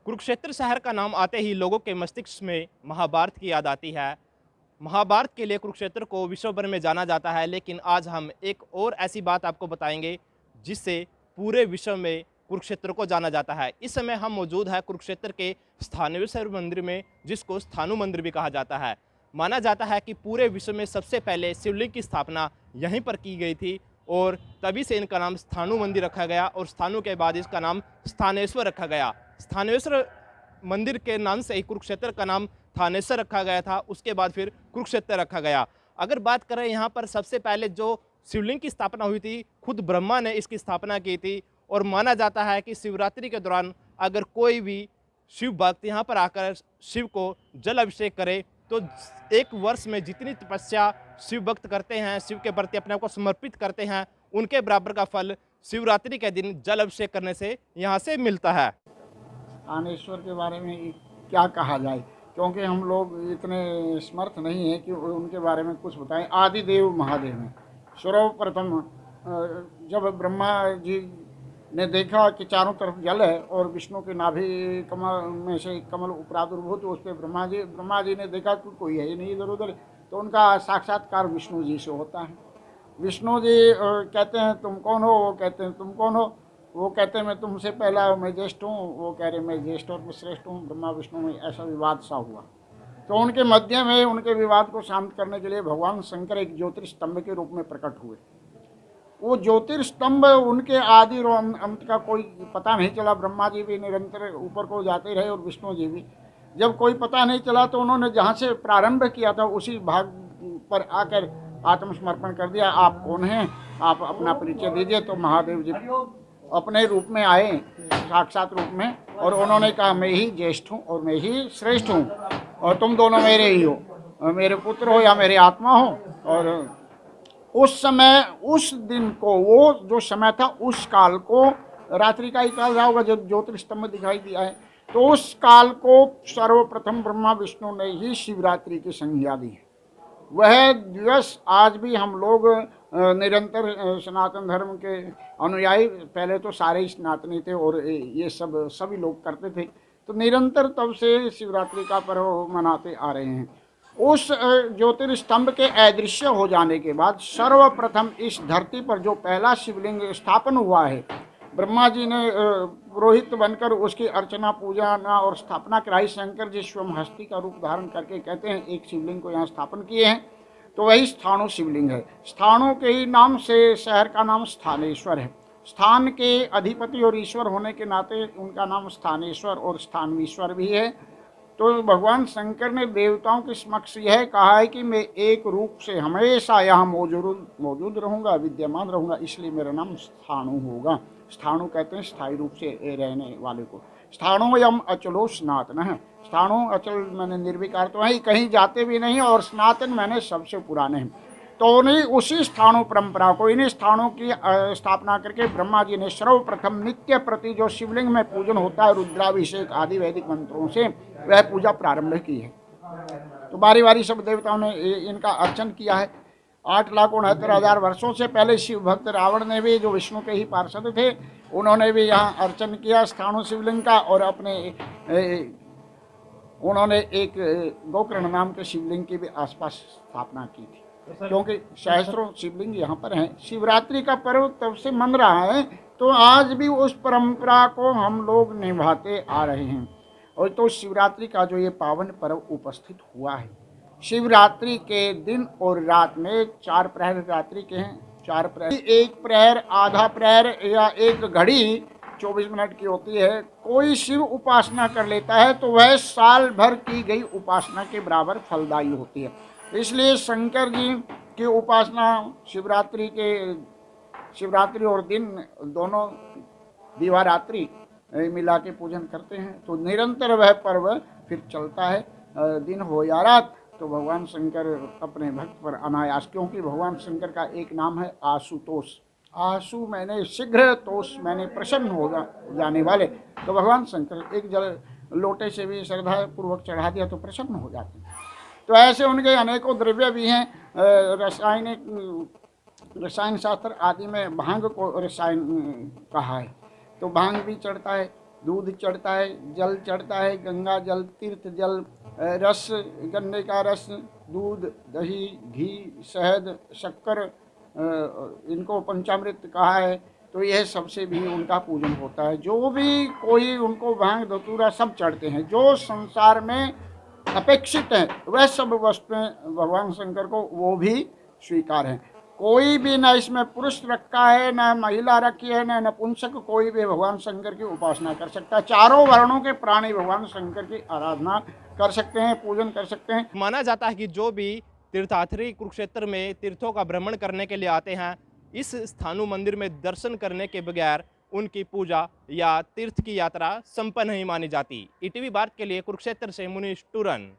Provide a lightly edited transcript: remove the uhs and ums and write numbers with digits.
कुरुक्षेत्र शहर का नाम आते ही लोगों के मस्तिष्क में महाभारत की याद आती है। महाभारत के लिए कुरुक्षेत्र को विश्व भर में जाना जाता है, लेकिन आज हम एक और ऐसी बात आपको बताएंगे जिससे पूरे विश्व में कुरुक्षेत्र को जाना जाता है। इस समय हम मौजूद है कुरुक्षेत्र के स्थानेश्वर मंदिर में, जिसको स्थानु मंदिर भी कहा जाता है। माना जाता है कि पूरे विश्व में सबसे पहले शिवलिंग की स्थापना यहीं पर की गई थी और तभी से इनका नाम स्थानु मंदिर रखा गया और स्थानु के बाद इसका नाम स्थानेश्वर रखा गया। स्थानेश्वर मंदिर के नाम से ही कुरुक्षेत्र का नाम थानेश्वर रखा गया था, उसके बाद फिर कुरुक्षेत्र रखा गया। अगर बात करें यहाँ पर सबसे पहले जो शिवलिंग की स्थापना हुई थी, खुद ब्रह्मा ने इसकी स्थापना की थी और माना जाता है कि शिवरात्रि के दौरान अगर कोई भी शिव भक्त यहाँ पर आकर शिव को जल अभिषेक करे तो एक वर्ष में जितनी तपस्या शिव भक्त करते हैं, शिव के प्रति अपने आप को समर्पित करते हैं, उनके बराबर का फल शिवरात्रि के दिन जल अभिषेक करने से यहाँ से मिलता है। स्थानेश्वर के बारे में क्या कहा जाए, क्योंकि हम लोग इतने समर्थ नहीं हैं कि उनके बारे में कुछ बताएं। आदिदेव महादेव हैं। सर्वप्रथम जब ब्रह्मा जी ने देखा कि चारों तरफ जल है और विष्णु के नाभि कमल में से कमल प्रादुर्भूत, उस पर ब्रह्मा जी ने देखा कि कोई है ही नहीं इधर उधर, तो उनका साक्षात्कार विष्णु जी से होता है। विष्णु जी कहते हैं तुम कौन हो, वो कहते हैं तुम कौन हो, वो कहते हैं मैं तुमसे पहला हूँ, मैं ज्येष्ठ हूँ, वो कह रहे मैं ज्येष्ठ और मैं श्रेष्ठ हूँ। ब्रह्मा विष्णु में ऐसा विवाद सा हुआ, तो उनके मध्य में उनके विवाद को शांत करने के लिए भगवान शंकर एक ज्योतिर्स्तंभ के रूप में प्रकट हुए। वो ज्योतिर्स्तंभ उनके आदि और अंत का कोई पता नहीं चला। ब्रह्मा जी भी निरंतर ऊपर को जाते रहे और विष्णु जी भी। जब कोई पता नहीं चला तो उन्होंने जहाँ से प्रारंभ किया था उसी भाग पर आकर आत्मसमर्पण कर दिया। आप कौन हैं, आप अपना परिचय दीजिए। तो महादेव जी अपने रूप में आए, साक्षात रूप में, और उन्होंने कहा मैं ही ज्येष्ठ हूँ और मैं ही श्रेष्ठ हूँ और तुम दोनों मेरे ही हो, मेरे पुत्र हो या मेरे आत्मा हो। और उस समय, उस दिन को, वो जो समय था उस काल को, रात्रि का ही काल रहा होगा जब ज्योतिर्स्तंभ दिखाई दिया है, तो उस काल को सर्वप्रथम ब्रह्मा विष्णु ने ही शिवरात्रि की संज्ञा दी है। वह दिवस आज भी हम लोग निरंतर सनातन धर्म के अनुयायी, पहले तो सारे ही सनातनी थे और ये सभी लोग करते थे, तो निरंतर तब से शिवरात्रि का पर्व मनाते आ रहे हैं। उस ज्योतिर्स्तंभ के अदृश्य हो जाने के बाद सर्वप्रथम इस धरती पर जो पहला शिवलिंग स्थापन हुआ है, ब्रह्मा जी ने पुरोहित बनकर उसकी अर्चना पूजा और स्थापना कराई। शंकर जी स्वयं हस्ती का रूप धारण करके कहते हैं एक शिवलिंग को यहाँ स्थापन किए हैं, तो वही स्थाणु शिवलिंग है। स्थाणु के ही नाम से शहर का नाम स्थानेश्वर है। स्थान के अधिपति और ईश्वर होने के नाते उनका नाम स्थानेश्वर और स्थानवीश्वर भी है। तो भगवान शंकर ने देवताओं के समक्ष यह कहा है कि मैं एक रूप से हमेशा यहाँ मौजूद रहूँगा, विद्यमान रहूँगा, इसलिए मेरा नाम स्थाणु होगा। स्थाणु कहते हैं स्थायी रूप से रहने वाले को। स्थाणु यम अचलो सनातन है। स्थाणु अचल मैंने निर्विकार तो है, कहीं जाते भी नहीं, और सनातन मैंने सबसे पुराने हैं। तो उन्हीं उसी स्थाणु परंपरा को, इन्हीं स्थानों की स्थापना करके ब्रह्मा जी ने सर्वप्रथम नित्य प्रति जो शिवलिंग में पूजन होता है रुद्राभिषेक आदि वैदिक मंत्रों से, वह पूजा प्रारंभ की है। तो बारी बारी सब देवताओं ने इनका अर्चन किया है। 8,69,000 वर्षों से पहले शिव भक्त रावण ने भी, जो विष्णु के ही पार्षद थे, उन्होंने भी यहाँ अर्चन किया स्थाणु शिवलिंग का, और उन्होंने एक गोकर्ण नाम के शिवलिंग की भी आसपास स्थापना की थी, क्योंकि सहस्त्रों शिवलिंग यहाँ पर हैं। शिवरात्रि का पर्व तब से मन रहा है, तो आज भी उस परंपरा को हम लोग निभाते आ रहे हैं। और तो शिवरात्रि का जो ये पावन पर्व उपस्थित हुआ है, शिवरात्रि के दिन और रात में 4 प्रहर रात्रि के हैं। 4 प्रहर, एक प्रहर, आधा प्रहर या एक घड़ी 24 मिनट की होती है। कोई शिव उपासना कर लेता है तो वह साल भर की गई उपासना के बराबर फलदायी होती है। इसलिए शंकर जी की उपासना शिवरात्रि और दिन दोनों दिवारात्रि मिला के पूजन करते हैं, तो निरंतर वह पर्व फिर चलता है। दिन हो या रात, तो भगवान शंकर अपने भक्त पर अनायास, क्योंकि भगवान शंकर का एक नाम है आशुतोष। आशु मैंने शीघ्र, तोष मैंने प्रसन्न हो जाने वाले। तो भगवान शंकर एक जल लोटे से भी श्रद्धा पूर्वक चढ़ा दिया तो प्रसन्न हो जाते हैं। तो ऐसे उनके अनेकों द्रव्य भी हैं। रसायन शास्त्र आदि में भांग को रसायन कहा है, तो भांग भी चढ़ता है। दूध चढ़ता है, जल चढ़ता है, गंगा जल, तीर्थ जल, रस, गन्ने का रस, दूध, दही, घी, शहद, शक्कर, इनको पंचामृत कहा है। तो यह सबसे भी उनका पूजन होता है। जो भी कोई उनको भांग धतूरा सब चढ़ते हैं, जो संसार में अपेक्षित है वह सब वस्तुएं भगवान शंकर को वो भी स्वीकार हैं। कोई भी न इसमें पुरुष रखा है, न महिला रखी है, न नपुंसक, कोई भी भगवान शंकर की उपासना कर सकता है। चारों वर्णों के प्राणी भगवान शंकर की आराधना कर सकते हैं, पूजन कर सकते हैं। माना जाता है कि जो भी तीर्थयात्री कुरुक्षेत्र में तीर्थों का भ्रमण करने के लिए आते हैं, इस स्थानु मंदिर में दर्शन करने के बगैर उनकी पूजा या तीर्थ की यात्रा संपन्न नहीं मानी जाती। ईटीवी भारत के लिए कुरुक्षेत्र से मुनीश टूरन।